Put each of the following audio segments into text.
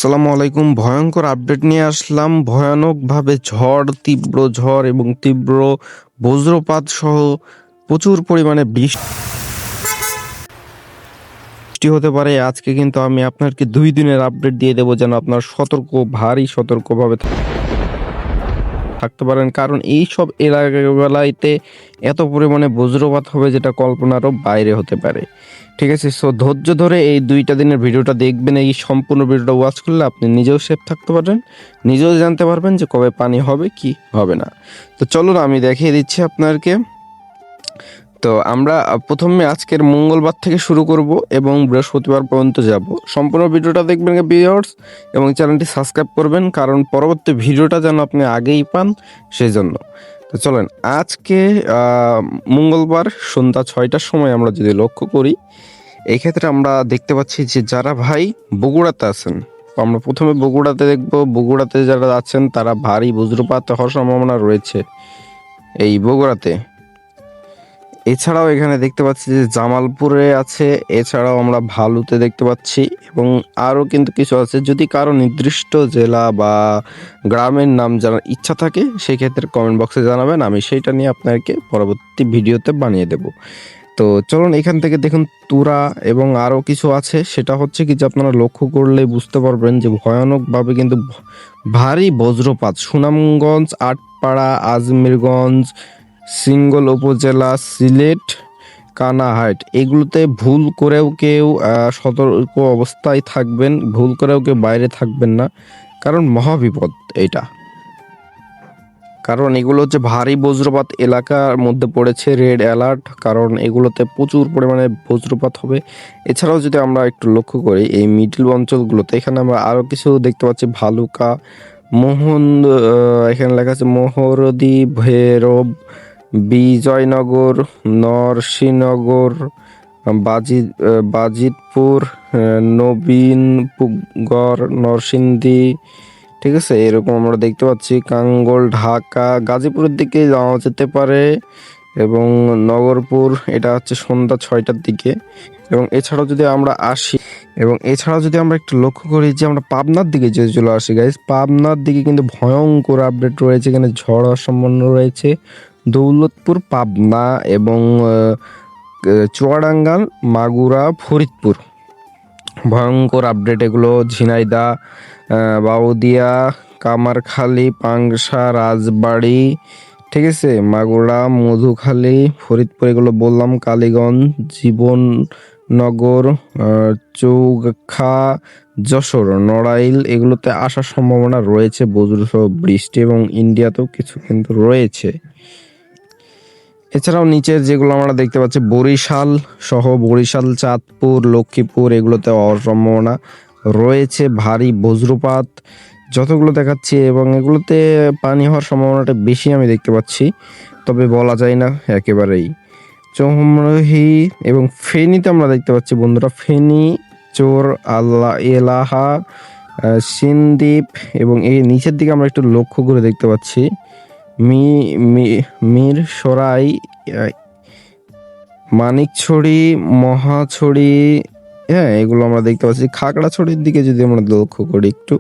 আসসালামু আলাইকুম। ভয়ঙ্কর আপডেট নিয়ে আসলাম। ভয়ানকভাবে ঝড়, তীব্র ঝড় এবং তীব্র বজ্রপাত সহ প্রচুর পরিমাণে বৃষ্টি হতে পারে। আজকে কিন্তু আমি আপনাকে 2 দিনের আপডেট দিয়ে দেবো, যেন আপনার ভারী সতর্কভাবে থাকতে পারেন। কারণ এই সব এলাকাগুলোতে এত পরিমাণে বজ্রপাত হবে যেটা কল্পনারও বাইরে হতে পারে। ঠিক আছে, সো ধৈর্য ধরে এই 2টা দিনের ভিডিওটা দেখবেন। এই সম্পূর্ণ ভিডিওটা ওয়াচ করলে আপনি নিজেও সেফ থাকতে পারবেন, নিজেও জানতে পারবেন যে কবে পানি হবে কি হবে না। তো চলুন আমি দেখিয়ে দিচ্ছি আপনাকে। তো আমরা প্রথমে আজকের মঙ্গলবার থেকে শুরু করব এবং বৃহস্পতিবার পর্যন্ত যাব। সম্পূর্ণ ভিডিওটা দেখবেন ভিউয়ার্স, এবং চ্যানেলটি সাবস্ক্রাইব করবেন, কারণ পরবর্তী ভিডিওটা যেন আপনি আগেই পান সেই জন্য। তো চলেন, আজকে মঙ্গলবার সন্ধ্যা 6টার সময় আমরা যদি লক্ষ্য করি, এই ক্ষেত্রে আমরা দেখতে পাচ্ছি যে যারা ভাই বগুড়াতে আছেন, আমরা প্রথমে বগুড়াতে দেখব। বগুড়াতে যারা আছেন তারা ভারী বজ্রপাত হওয়ার সম্ভাবনা রয়েছে এই বগুড়াতে। এছাড়াও এখানে দেখতে পাচ্ছি যে জামালপুরে আছে, এছাড়াও আমরা ভালুতে দেখতে পাচ্ছি, এবং আরও কিন্তু কিছু আছে। যদি কারো নির্দিষ্ট জেলা বা গ্রামের নাম জানার ইচ্ছা থাকে সেক্ষেত্রে কমেন্ট বক্সে জানাবেন, আমি সেইটা নিয়ে আপনাকে পরবর্তী ভিডিওতে বানিয়ে দেব। তো চলুন এখান থেকে দেখুন তুরা এবং আরও কিছু আছে। সেটা হচ্ছে কি যে আপনারা লক্ষ্য করলে বুঝতে পারবেন যে ভয়ানকভাবে কিন্তু ভারী বজ্রপাত সুনামগঞ্জ, আটপাড়া, আজমিরগঞ্জ, সিঙ্গল উপজেলা, সিলেট, কানাহাট এগুলোতে ভুল করেও কেউ সতর্ক অবস্থায় থাকবেন, ভুল করেও কেউ বাইরে থাকবেন না, কারণ মহাবিপদ এটা। কারণ এগুলো হচ্ছে ভারী বজ্রপাত এলাকার মধ্যে পড়েছে, রেড অ্যালার্ট, কারণ এগুলোতে প্রচুর পরিমাণে বজ্রপাত হবে। এছাড়াও যদি আমরা একটু লক্ষ্য করি এই মিডল অঞ্চলগুলোতে, এখানে আমরা আরও কিছু দেখতে পাচ্ছি। ভালুকা, মোহন, এখানে লেখা আছে মোহরদি, ভৈরব, বিজয়নগর, নরসিংহনগর, বাজিতপুর, নবীনগর, নরসিংদী, ঠিক আছে, এরকম আমরা দেখতে পাচ্ছি। কাঙ্গল, ঢাকা, গাজীপুরের দিকে যাওয়া যেতে পারে, এবং নগরপুর, এটা হচ্ছে সন্ধ্যা 6টার দিকে। এবং এছাড়াও যদি আমরা আসি, এবং এছাড়াও যদি আমরা একটু লক্ষ্য করি যে আমরা পাবনার দিকে যদি চলে আসি গাইস, পাবনার দিকে কিন্তু ভয়ঙ্কর আপডেট রয়েছে। এখানে ঝড় হওয়ার সম্ভাবনা রয়েছে দৌলতপুর, পাবনা, এবং চুয়াডাঙ্গা, মাগুরা, ফরিদপুর। ভয়ঙ্কর আপডেট এগুলো। ঝিনাইদহ, বাউদিয়া, কামারখালী, পাংশা, রাজবাড়ি, ঠিক আছে, মাগুরা, মধুখালী, ফরিদপুর এগুলো বললাম, কালীগঞ্জ, জীবননগর, চৌখা, যশোর, নড়াইল এগুলোতে আসার সম্ভাবনা রয়েছে বজ্রসহ বৃষ্টি, এবং ইন্ডিয়াতেও কিছু কিন্তু রয়েছে। এছাড়াও নিচের যেগুলো আমরা দেখতে পাচ্ছি বরিশাল সহ, বরিশাল, চাঁদপুর, লক্ষ্মীপুর এগুলোতে হওয়ার সম্ভাবনা রয়েছে ভারী বজ্রপাত যতগুলো দেখাচ্ছি, এবং এগুলোতে পানি হওয়ার সম্ভাবনাটা বেশি আমি দেখতে পাচ্ছি, তবে বলা যায় না একেবারেই। চৌমুহনী এবং ফেনীতে আমরা দেখতে পাচ্ছি বন্ধুরা, ফেনী, চোর আল্লাহ, এলাহা, সিনদ্বীপ, এবং এই নিচের দিকে আমরা একটু লক্ষ্য করে দেখতে পাচ্ছি মিরসরাই, মানিকছড়ি, মহাছড়ি, হ্যাঁ এগুলো আমরা দেখতে পাচ্ছি। খাগড়াছড়ির দিকে যদি আমরা লক্ষ্য করি একটু,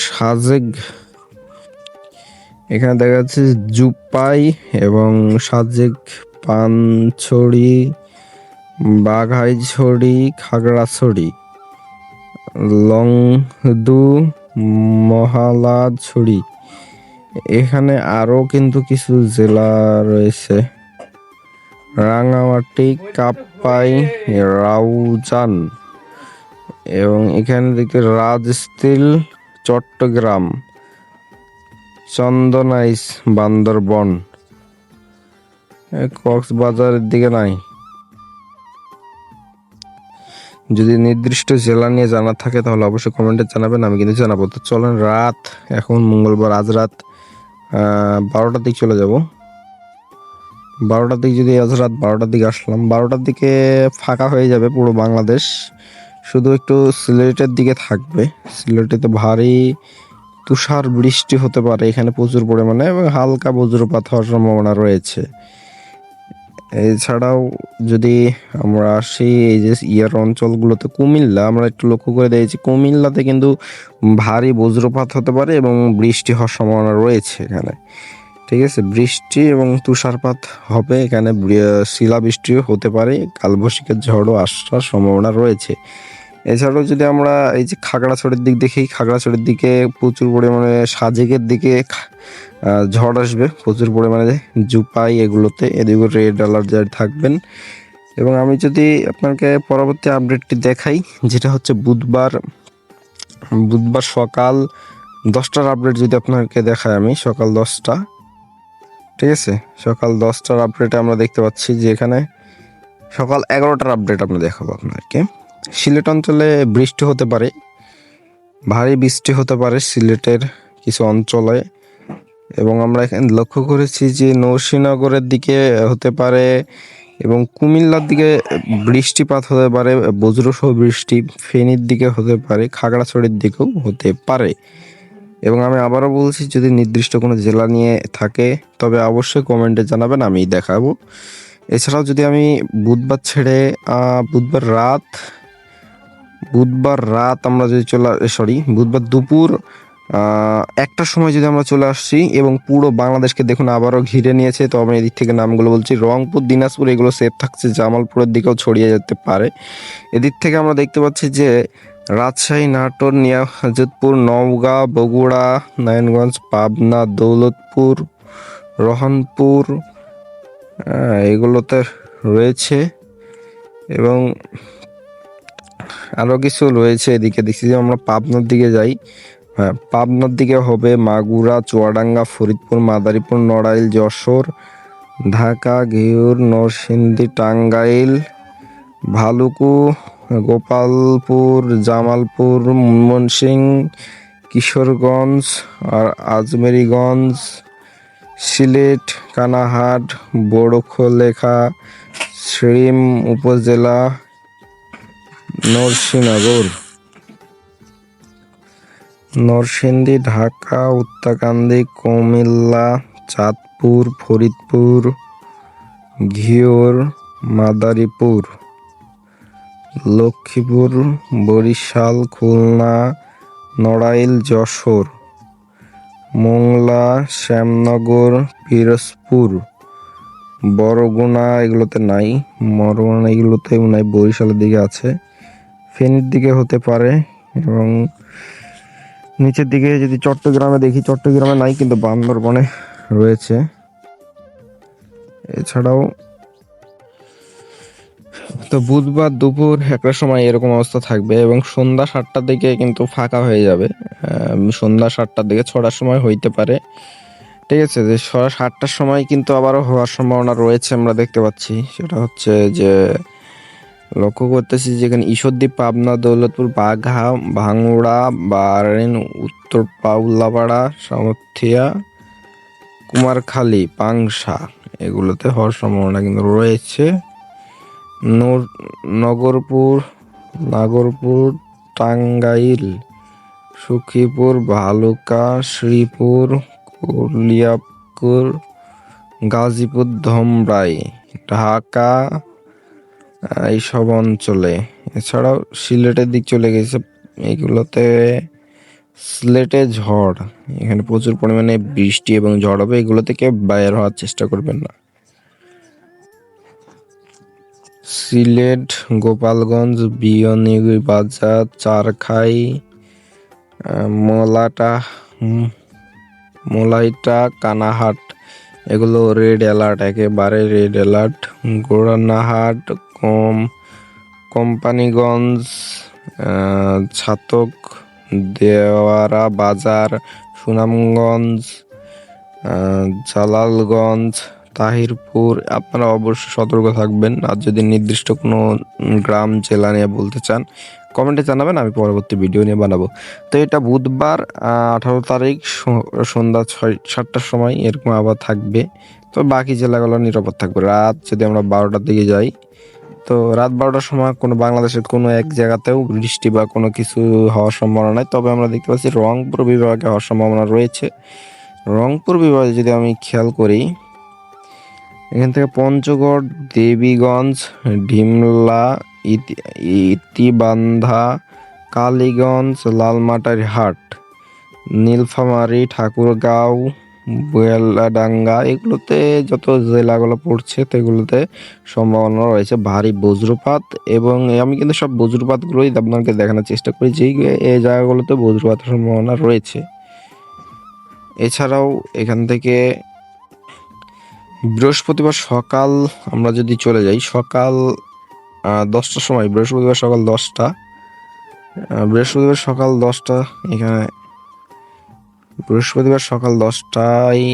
সাজেক, এখানে দেখা যাচ্ছে জুপাই এবং সাজেক, পানছড়ি, বাঘাইছড়ি, খাগড়াছড়ি, লংদু, মহালাছড়ি, এখানে আরও কিন্তু কিছু জেলা রয়েছে, রাঙামাটি, কাপ্পাই, রাউজান, এবং এখানে দেখতে রাজস্তিল, চট্টগ্রাম, চন্দনাইশ, বান্দরবন, কক্সবাজারের দিকে নাই। যদি নির্দিষ্ট জেলা নিয়ে জানা থাকে তাহলে অবশ্যই কমেন্টে জানাবেন, আমি কিন্তু জানাবো। তো চলেন, রাত এখন মঙ্গলবার, আজ রাত 12টার দিকে চলে যাব। 12টার দিকে যদি আজ রাত 12টার দিকে আসলাম, 12টার দিকে ফাঁকা হয়ে যাবে পুরো বাংলাদেশ, শুধু একটু সিলেটের দিকে থাকবে। সিলেটেতে ভারী তুষার বৃষ্টি হতে পারে এখানে প্রচুর পরিমাণে, এবং হালকা বজ্রপাত হওয়ার সম্ভাবনা রয়েছে। এছাড়াও যদি আমরা আসি এই যে ইয়ার অঞ্চলগুলোতে, কুমিল্লা আমরা একটু লক্ষ্য করে দেখেছি, কুমিল্লাতে কিন্তু ভারী বজ্রপাত হতে পারে এবং বৃষ্টি হওয়ার সম্ভাবনা রয়েছে এখানে। ঠিক আছে, বৃষ্টি এবং তুষারপাত হবে এখানে, শিলাবৃষ্টিও হতে পারে, কালবৈশাখীর ঝড়ও আসার সম্ভাবনা রয়েছে। এছাড়াও যদি আমরা এই যে খাগড়াছড়ির দিক দেখি, খাগড়াছড়ির দিকে প্রচুর পরিমাণে, সাজেকের দিকে ঝড় আসবে প্রচুর পরিমাণে, জুপাই এগুলোতে, এদিকে রেড অ্যালার্ট জারি থাকবেন। এবং আমি যদি আপনাকে পরবর্তী আপডেটটি দেখাই, যেটা হচ্ছে বুধবার সকাল 10টার আপডেট যদি আপনাকে দেখাই, আমি সকাল 10টা, ঠিক আছে, সকাল 10টার আপডেটে আমরা দেখতে পাচ্ছি যে এখানে সকাল 11টার আপডেট আমরা দেখাবো আপনাকে। সিলেট অঞ্চলে বৃষ্টি হতে পারে, ভারী বৃষ্টি হতে পারে সিলেটের কিছু অঞ্চলে। এবং আমরা এখানে লক্ষ্য করেছি যে নরসিংদীর দিকে হতে পারে এবং কুমিল্লার দিকে বৃষ্টিপাত হতে পারে, বজ্রসহ বৃষ্টি ফেনীর দিকে হতে পারে, খাগড়াছড়ির দিকেও হতে পারে। এবং আমি আবারও বলছি, যদি নির্দিষ্ট কোনো জেলা নিয়ে থাকে তবে অবশ্যই কমেন্টে জানাবেন, আমি দেখাবো। এছাড়াও যদি আমি বুধবার ছেড়ে বুধবার রাত আমরা যদি বুধবার দুপুর 1টার সময় যদি আমরা চলে আসছি এবং পুরো বাংলাদেশকে দেখুন আবারও ঘিরে নিয়েছে, তো আমি এদিক থেকে নামগুলো বলছি, রংপুর, দিনাজপুর এগুলো সেফ থাকছে, জামালপুরের দিকেও ছড়িয়ে যেতে পারে। এদিক থেকে আমরা দেখতে পাচ্ছি যে রাজশাহী, নাটোর, নিয়াজতপুর, নওগাঁ, বগুড়া, নারায়ণগঞ্জ, পাবনা, দৌলতপুর, রহনপুর এগুলোতে রয়েছে। এবং আরও কিছু রয়েছে এদিকে, দেখছি যে আমরা পাবনার দিকে যাই, হ্যাঁ পাবনার দিকে হবে মাগুরা, চুয়াডাঙ্গা, ফরিদপুর, মাদারীপুর, নড়াইল, যশোর, ঢাকা, ঘিওর, নরসিংদী, টাঙ্গাইল, ভালুকু, গোপালপুর, জামালপুর, ময়মনসিংহ, কিশোরগঞ্জ আর আজমেরীগঞ্জ, সিলেট, কানাহাট, বড়খলেখা, শ্রীম উপজেলা, নরসিংদী, ঢাকা, উত্তরকান্দি, কুমিল্লা, চাঁদপুর, ফরিদপুর, ঘিওর, মাদারীপুর, লক্ষ্মীপুর, বরিশাল, খুলনা, নড়াইল, যশোর, মোংলা, শ্যামনগর, পিরোজপুর, বরগুনা এগুলোতে নাই, বরগুনা এগুলোতেও নাই, বরিশালের দিকে আছে, ফেনীর দিকে হতে পারে। এবং নিচের দিকে যদি চট্টগ্রামে দেখি, চট্টগ্রামে নাই কিন্তু বান্দরবনে রয়েছে। এছাড়াও তো বুধবার দুপুর 1টার সময় এরকম অবস্থা থাকবে এবং সন্ধ্যা 7টার দিকে কিন্তু ফাঁকা হয়ে যাবে। সন্ধ্যা 7টার দিকে, 6টার সময় হইতে পারে, ঠিক আছে, যে 7টার সময় কিন্তু আবারও হওয়ার সম্ভাবনা রয়েছে আমরা দেখতে পাচ্ছি। সেটা হচ্ছে যে লক্ষ্য করতেছি যেখানে ঈশ্বরদী, পাবনা, দৌলতপুর, বাঘা, ভাঙ্গুড়া, বারেন, উত্তর পাউলাপাড়া, সামথিয়া, কুমারখালী, পাংশা এগুলোতে হওয়ার সম্ভাবনা কিন্তু রয়েছে। নাগরপুর, টাঙ্গাইল, সখীপুর, ভালুকা, শ্রীপুর, কলিয়াপুর, গাজীপুর, ধমরাই, ঢাকা এইসব অঞ্চলে। এছাড়াও সিলেটের দিক চলে গেছে, এগুলোতে সিলেটে ঝড়, এখানে প্রচুর পরিমাণে বৃষ্টি এবং ঝড় হবে, এগুলো থেকে বাইরে হওয়ার চেষ্টা করবেন না। সিলেট, গোপালগঞ্জ, বিয়ানীবাজার, চারখাই, মোলাইটা, কানাহাট এগুলো রেড অ্যালার্ট, একেবারে রেড অ্যালার্ট। গোড়ানাহাট, কোম্পানিগঞ্জ, ছাতক, দেওয়ারা বাজার, সুনামগঞ্জ, জালালগঞ্জ, তাহিরপুর আপনারা অবশ্যই সতর্ক থাকবেন। আর যদি নির্দিষ্ট কোনো গ্রাম, জেলা নিয়ে বলতে চান কমেন্টে জানাবেন, আমি পরবর্তী ভিডিও নিয়ে বানাবো। তো এটা বুধবার 18 তারিখ সন্ধ্যা 7টার সময় এরকম আবার থাকবে। তো বাকি জেলাগুলো নিরাপদ থাকবে। রাত যদি আমরা 12টার দিকে যাই, তো রাত 12টার সময় কোনো বাংলাদেশের কোনো এক জায়গাতেও বৃষ্টি বা কোনো কিছু হওয়ার সম্ভাবনা নাই। তবে আমরা দেখতে পাচ্ছি রংপুর বিভাগে হওয়ার সম্ভাবনা রয়েছে। রংপুর বিভাগে যদি আমি খেয়াল করি, এখান থেকে পঞ্চগড়, দেবীগঞ্জ, ডিমলা, ইতিবান্ধা, কালীগঞ্জ, লালমাটারি হাট, নীলফামারী, ঠাকুরগাঁও, বুয়ালডাঙ্গা, এগুলোতে যত জেলাগুলো পড়ছে তো এগুলোতে সম্ভাবনা রয়েছে ভারী বজ্রপাত। এবং আমি কিন্তু সব বজ্রপাতগুলোই আপনাকে দেখানোর চেষ্টা করি যে এই জায়গাগুলোতে বজ্রপাতের সম্ভাবনা রয়েছে। এছাড়াও এখান থেকে বৃহস্পতিবার সকাল আমরা যদি চলে যাই, সকাল 10টার সময়, বৃহস্পতিবার সকাল 10টা, বৃহস্পতিবার সকাল 10টা, এখানে বৃহস্পতিবার সকাল 10টায়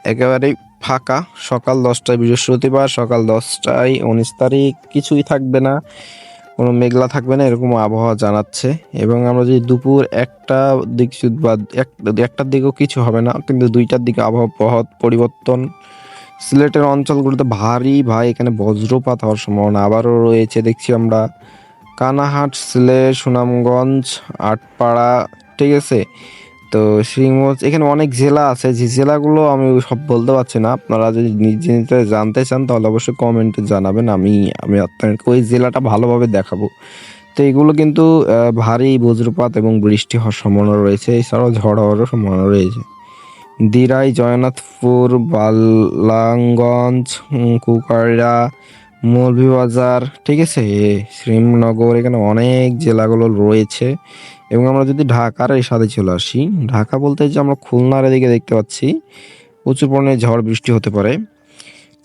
একেবারেই ফাঁকা। সকাল 10টায় বৃহস্পতিবার সকাল 10টায় 19 তারিখ কিছুই থাকবে না, কোনো মেঘলা থাকবে না, এরকম আবহাওয়া জানাচ্ছে। এবং আমরা যদি দুপুর 1টা দিক বা 1টার দিকেও কিছু হবে না, কিন্তু 2টার দিকে আবহাওয়া পরিবর্তন। সিলেটের অঞ্চলগুলোতে ভাই এখানে বজ্রপাত হওয়ার সম্ভাবনা আবারও রয়েছে দেখছি আমরা। কানাহাট, সিলেট, সুনামগঞ্জ, আটপাড়া, ঠিক আছে। তো সিংহজ, এখানে অনেক জেলা আছে, যে জেলাগুলো আমি সব বলতে পারছি না। আপনারা যদি নিজে নিজে জানতে চান তাহলে অবশ্যই কমেন্টে জানাবেন, আমি আপনাকে ওই জেলাটা ভালোভাবে দেখাবো। তো এগুলো কিন্তু ভারী বজ্রপাত এবং বৃষ্টি হওয়ার সম্ভাবনা রয়েছে, এছাড়াও ঝড় হওয়ারও সম্ভাবনা রয়েছে। দিরাই, জয়নাথপুর, বালাঙ্গঞ্জ, কুকাড়া, মৌলভীবাজার, ঠিক আছে, শ্রীনগর, এখানে অনেক জেলাগুলো রয়েছে। এবং আমরা যদি ঢাকার এই সাথে চলে আসি, ঢাকা বলতে যে আমরা খুলনার এদিকে দেখতে পাচ্ছি প্রচুর পরিমাণে ঝড় বৃষ্টি হতে পারে।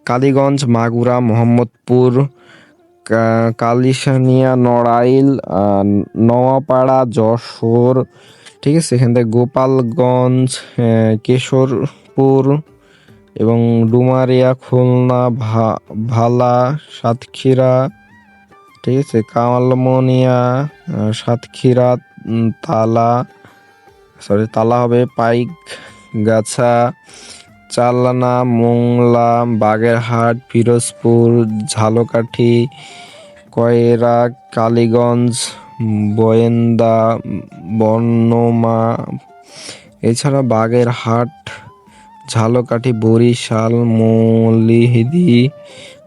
কালীগঞ্জ, মাগুরা, মোহাম্মদপুর, কালিসানিয়া, নড়াইল, নোয়াপাড়া, যশোর, ঠিক আছে, এখান থেকে গোপালগঞ্জ, কেশরপুর এবং ডুমারিয়া, খুলনা, ভালা, সাতক্ষীরা, ঠিক আছে, কামালমনিয়া, সাতক্ষীরা, তালা হবে, পাইকগাছা, চালানা, মোংলা, বাগেরহাট, পিরোজপুর, ঝালকাঠি, কয়রা, কালীগঞ্জ, বয়েন্দা, বর্ণমা, এছাড়া বাগেরহাট, ঝালকাঠি, বরিশাল, মৌলিহিদি,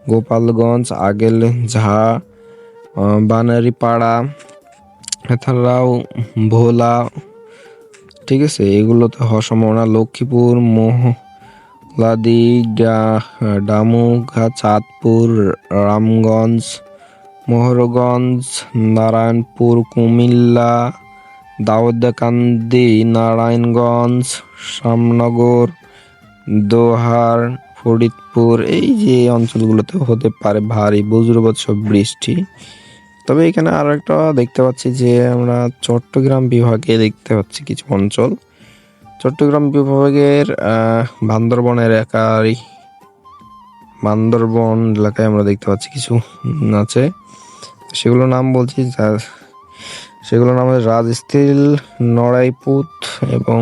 গোপালগঞ্জ, আগেলঝা, বানারীপাড়া, এছাড়াও ভোলা, ঠিক আছে, এগুলোতে হওয়ার সম্ভাবনা। লক্ষ্মীপুর, মোহলাদি, ডামুঘা, চাঁদপুর, রামগঞ্জ, মোহরগঞ্জ, নারায়ণপুর, কুমিল্লা, দাউদকান্দি, নারায়ণগঞ্জ, শ্যামনগর, দোহার, ফরিদপুর, এই যে অঞ্চলগুলোতে হতে পারে ভারী বজ্রপাত সহ বৃষ্টি। তবে এখানে আরো একটা দেখতে পাচ্ছি যে আমরা চট্টগ্রাম বিভাগে দেখতে পাচ্ছি কিছু অঞ্চল। চট্টগ্রাম বিভাগের বান্দরবন এলাকায় আমরা দেখতে পাচ্ছি কিছু আছে, সেগুলোর নাম বলছি। সেগুলোর নাম হচ্ছে রাজস্থিল, নড়াইপুত এবং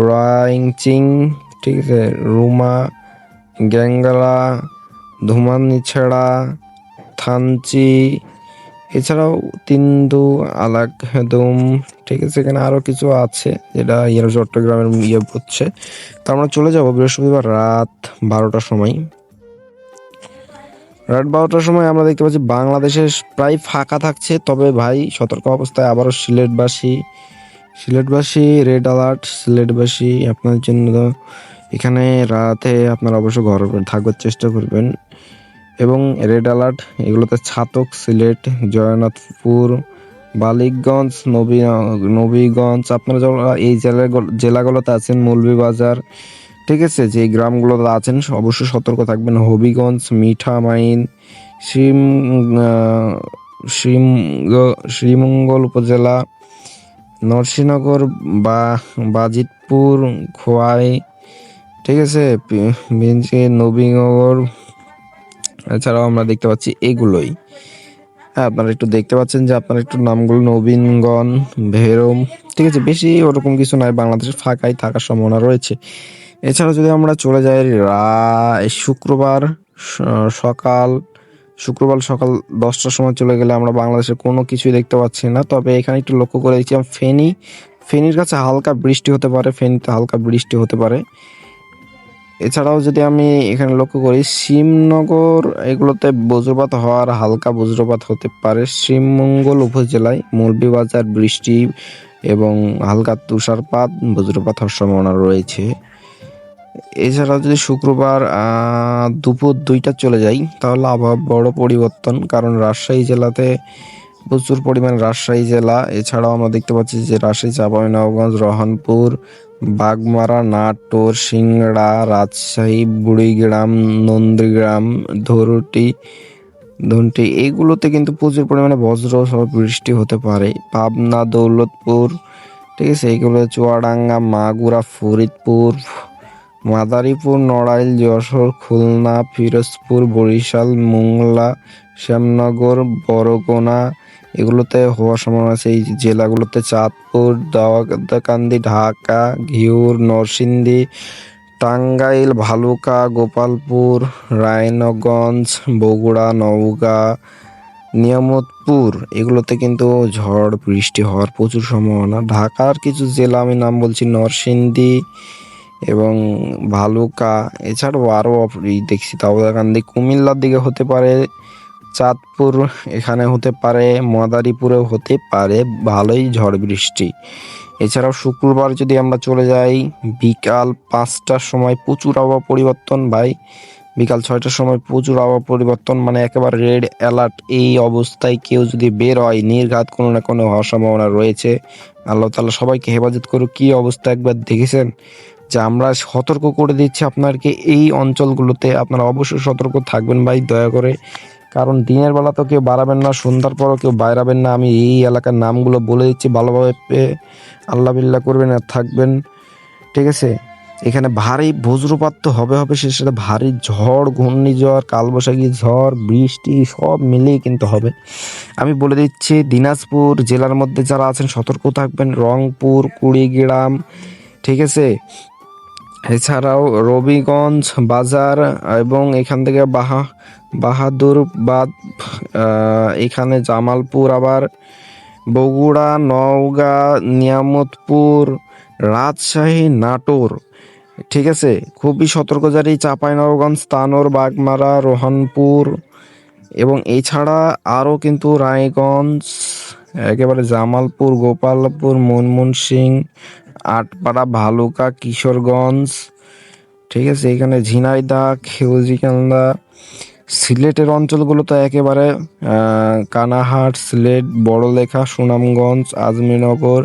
রাইংচিং, ঠিক আছে, রুমা, গ্যাংগালা, ধুমানিছড়া, থানচি, এছাড়াও তিন্দু, আলাকদম, ঠিক আছে। এখানে আরো কিছু আছে যেটা চট্টগ্রামের পড়ছে। তো আমরা চলে যাব বৃহস্পতিবার রাত 12টার সময়। রাত 12টার সময় আমরা দেখতে পাচ্ছি বাংলাদেশে প্রায় ফাঁকা থাকছে। তবে ভাই সতর্ক অবস্থায় আবারও সিলেটবাসী রেড অ্যালার্ট। সিলেটবাসী আপনার জন্য এখানে রাতে আপনারা অবশ্যই ঘর থাকবার চেষ্টা করবেন। এবং রেড অ্যালার্ট এগুলোতে ছাতক, সিলেট, জয়নাথপুর, বালিগঞ্জ, নবীগঞ্জ, আপনারা এই জেলাগুলোতে আছেন, মৌলভীবাজার, ঠিক আছে, যে গ্রামগুলোতে আছেন অবশ্যই সতর্ক থাকবেন। হবিগঞ্জ, মিঠামাইন, শ্রীমঙ্গল উপজেলা, নরসিংহনগর, বাজিতপুর, খোয়াই, ঠিক আছে, নবীনগর, এছাড়াও আমরা দেখতে পাচ্ছি এগুলোই। হ্যাঁ, আপনারা একটু দেখতে পাচ্ছেন যে আপনারা একটু নামগুলো, নবীনগণ, ভেরম, ঠিক আছে, বেশি ওরকম কিছু নাই, বাংলাদেশের ফাঁকাই থাকার সম্ভাবনা রয়েছে। এছাড়া যদি আমরা চলে যাই শুক্রবার সকাল 10টার সময় চলে গেলে আমরা বাংলাদেশের কোনো কিছুই দেখতে পাচ্ছি না। তবে এখানে একটু লক্ষ্য করে দেখছি ফেনীর কাছে হালকা বৃষ্টি হতে পারে, ফেনীতে হালকা বৃষ্টি হতে পারে। এছাড়াও যদি আমি এখানে লক্ষ্য করি শিবনগর, এগুলোতে বজ্রপাত হওয়ার হালকা বজ্রপাত হতে পারে। শিবমঙ্গল উপজেলায় মৌলভীবাজার বৃষ্টি এবং হালকা তুষারপাত বজ্রপাত হওয়ার সম্ভাবনা রয়েছে। এছাড়াও যদি শুক্রবার দুপুর 2টা চলে যাই তাহলে আবহাওয়া বড় পরিবর্তন, কারণ রাজশাহী জেলাতে প্রচুর পরিমাণ রাজশাহী জেলা, এছাড়াও আমরা দেখতে পাচ্ছি যে রাজশাহী, চাঁপাইনবাবগঞ্জ, রহনপুর, বাগমারা, নাটোর, সিংড়া, রাজশাহী, বুড়িগ্রাম, নন্দীগ্রাম, ধুনটি এগুলোতে কিন্তু প্রচুর পরিমাণে বজ্র সহ বৃষ্টি হতে পারে। পাবনা, দৌলতপুর, ঠিক আছে, এগুলো চুয়াডাঙ্গা, মাগুরা, ফরিদপুর, মাদারীপুর, নড়াইল, যশোর, খুলনা, পিরোজপুর, বরিশাল, মোংলা, শ্যামনগর, বরগুনা এগুলোতে হওয়ার সম্ভাবনা আছে। এই জেলাগুলোতে চাঁদপুর, দাউদকান্দি, ঢাকা, ঘিওর, নরসিংদী, টাঙ্গাইল, ভালুকা, গোপালপুর, রায়নগঞ্জ, বগুড়া, নওগাঁ, নিয়ামতপুর এগুলোতে কিন্তু ঝড় বৃষ্টি হওয়ার প্রচুর সম্ভাবনা। ঢাকার কিছু জেলা আমি নাম বলছি, নরসিংদী এবং ভালুকা, এছাড়াও আরও দেখছি দাউদকান্দি, কুমিল্লার দিকে হতে পারে, চাঁদপুর এখানে হতে পারে, মাদারীপুরেও হতে পারে ভালোই ঝড় বৃষ্টি। এছাড়াও শুক্রবার যদি আমরা চলে যাই, বিকাল 5টার সময় প্রচুর আবহাওয়া পরিবর্তন ভাই, বিকাল 6টার সময় প্রচুর আবহাওয়া পরিবর্তন, মানে একেবারে রেড অ্যালার্ট। এই অবস্থায় কেউ যদি বের হয় নির্ঘাত কোনো না কোনো হওয়ার সম্ভাবনা রয়েছে। আল্লাহ তাআলা সবাইকে হেফাজত করুক। কি অবস্থা একবার দেখেছেন যে আমরা সতর্ক করে দিচ্ছি আপনাকে, এই অঞ্চলগুলোতে আপনারা অবশ্যই সতর্ক থাকবেন ভাই দয়া করে, কারণ দিনের বেলা তো কেউ বাড়াবেন না, সন্ধ্যার পরও কেউ বাইরাবেন না। আমি এই এলাকার নামগুলো বলে দিচ্ছি, ভালোভাবে আল্লাহ বিল্লাহ করবেন আর থাকবেন, ঠিক আছে। এখানে ভারী বজ্রপাত তো হবে, সে সাথে ভারী ঝড়, ঘূর্ণিঝড়, কালবৈশাখী ঝড়, বৃষ্টি সব মিলিয়ে কিন্তু হবে। আমি বলে দিচ্ছি দিনাজপুর জেলার মধ্যে যারা আছেন সতর্ক থাকবেন, রংপুর, কুড়িগ্রাম, ঠিক আছে, এছাড়াও রবিগঞ্জ বাজার এবং এখান থেকে বাহাদুরবাদ, এখানে জামালপুর, আবার বগুড়া, নওগাঁ, নিয়ামতপুর, রাজশাহী, নাটোর, ঠিক আছে, খুবই সতর্ক জারি। চাঁপাইনবাবগঞ্জ, তানোর, বাগমারা, রোহনপুর এবং এছাড়া আরও কিন্তু রায়গঞ্জ, একেবারে জামালপুর, গোপালপুর, ময়মনসিংহ, আটপাড়া, ভালুকা, কিশোরগঞ্জ, ঠিক আছে, এখানে ঝিনাইদহ, খেউজিকান্দা, সিলেটের অঞ্চলগুলো তো একেবারে কানাহাট, সিলেট, বড়লেখা, সুনামগঞ্জ, আজমিরনগর,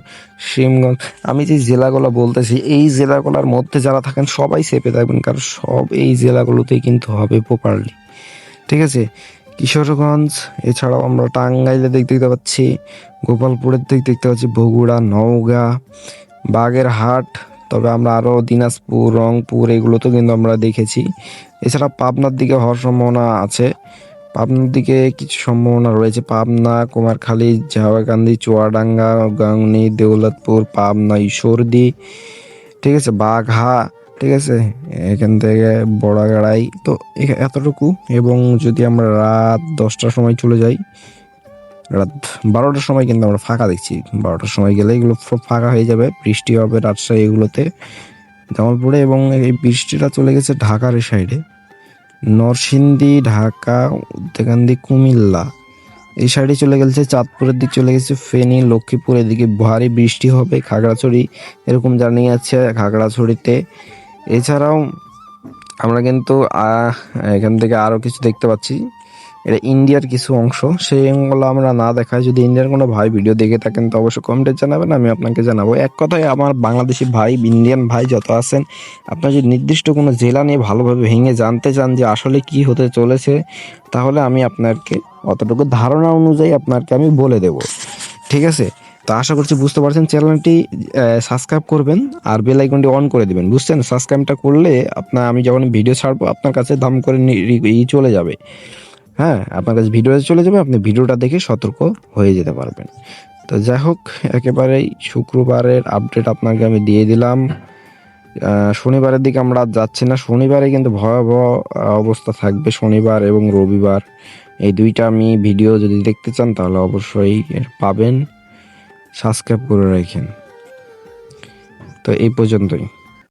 শিবগঞ্জ। আমি যে জেলাগুলো বলতেছি এই জেলাগুলোর মধ্যে যারা থাকেন সবাই সেফে থাকবেন, কারণ সব এই জেলাগুলোতেই কিন্তু হবে প্রপারলি, ঠিক আছে। কিশোরগঞ্জ, এছাড়াও আমরা টাঙ্গাইলের দিক দেখতে পাচ্ছি, গোপালপুরের দিক দেখতে পাচ্ছি, বগুড়া, নওগাঁ, বাগেরহাট, তবে আমরা আরও দিনাজপুর, রংপুর এগুলোতেও কিন্তু আমরা দেখেছি। এছাড়া পাবনার দিকে হওয়ার সম্ভাবনা আছে, পাবনার দিকে কিছু সম্ভাবনা রয়েছে, পাবনা, কুমারখালী, ঝাউকান্দি, চুয়াডাঙ্গা, গাংনী, দেউলতপুর, পাবনা, ঈশ্বরদী, ঠিক আছে, বাঘা, ঠিক আছে, এখান থেকে বড়াগাড়াই, তো এতটুকু। এবং যদি আমরা রাত 10টার সময় চলে যাই, রাত 12টার সময় কিন্তু আমরা ফাঁকা দেখছি, 12টার সময় গেলে এগুলো সব ফাঁকা হয়ে যাবে, বৃষ্টি হবে রাজশাহী এগুলোতে, জামালপুরে, এবং এই বৃষ্টিটা চলে গেছে ঢাকার এই সাইডে, নরসিংদী, ঢাকা, উত্তরকান্দি, কুমিল্লা এই সাইডে চলে গেছে, চাঁদপুরের দিক চলে গেছে, ফেনী, লক্ষ্মীপুর এদিকে ভারী বৃষ্টি হবে, খাগড়াছড়ি এরকম জানিয়ে আছে খাগড়াছড়িতে। এছাড়াও আমরা কিন্তু এখান থেকে আরও কিছু দেখতে পাচ্ছি, এটা ইন্ডিয়ার কিছু অংশ, সেইগুলো আমরা না দেখাই। যদি ইন্ডিয়ার কোনো ভাই ভিডিও দেখে থাকেন তো অবশ্যই কমেন্টে জানাবেন, আমি আপনাকে জানাবো। এক কথায় আমার বাংলাদেশি ভাই, ইন্ডিয়ান ভাই যত আছেন, আপনার যদি নির্দিষ্ট কোনো জেলা নিয়ে ভালোভাবে ভেঙে জানতে চান যে আসলে কি হতে চলেছে, তাহলে আমি আপনাকে অতটুকু ধারণা অনুযায়ী আপনাকে আমি বলে দেব, ঠিক আছে। তো আশা করছি বুঝতে পারছেন, চ্যানেলটি সাবস্ক্রাইব করবেন আর বেল আইকনটি অন করে দিবেন, বুঝছেন। সাবস্ক্রাইবটা করলে আমি যখন ভিডিও ছাড়বো আপনার কাছে দাম করে চলে যাবে, হ্যাঁ, আপনার কাছে ভিডিও চলে যাবে, আপনি ভিডিওটা দেখে সতর্ক হয়ে যেতে পারবেন। তো যাই হোক, একেবারেই শুক্রবারের আপডেট আপনাকে আমি দিয়ে দিলাম। শনিবারের দিকে আমরা যাচ্ছি না, শনিবারে কিন্তু ভয়াবহ অবস্থা থাকবে, শনিবার এবং রবিবার এই দুইটা আমি ভিডিও যদি দেখতে চান তাহলে অবশ্যই পাবেন, সাবস্ক্রাইব করে রাখেন। তো এই পর্যন্তই।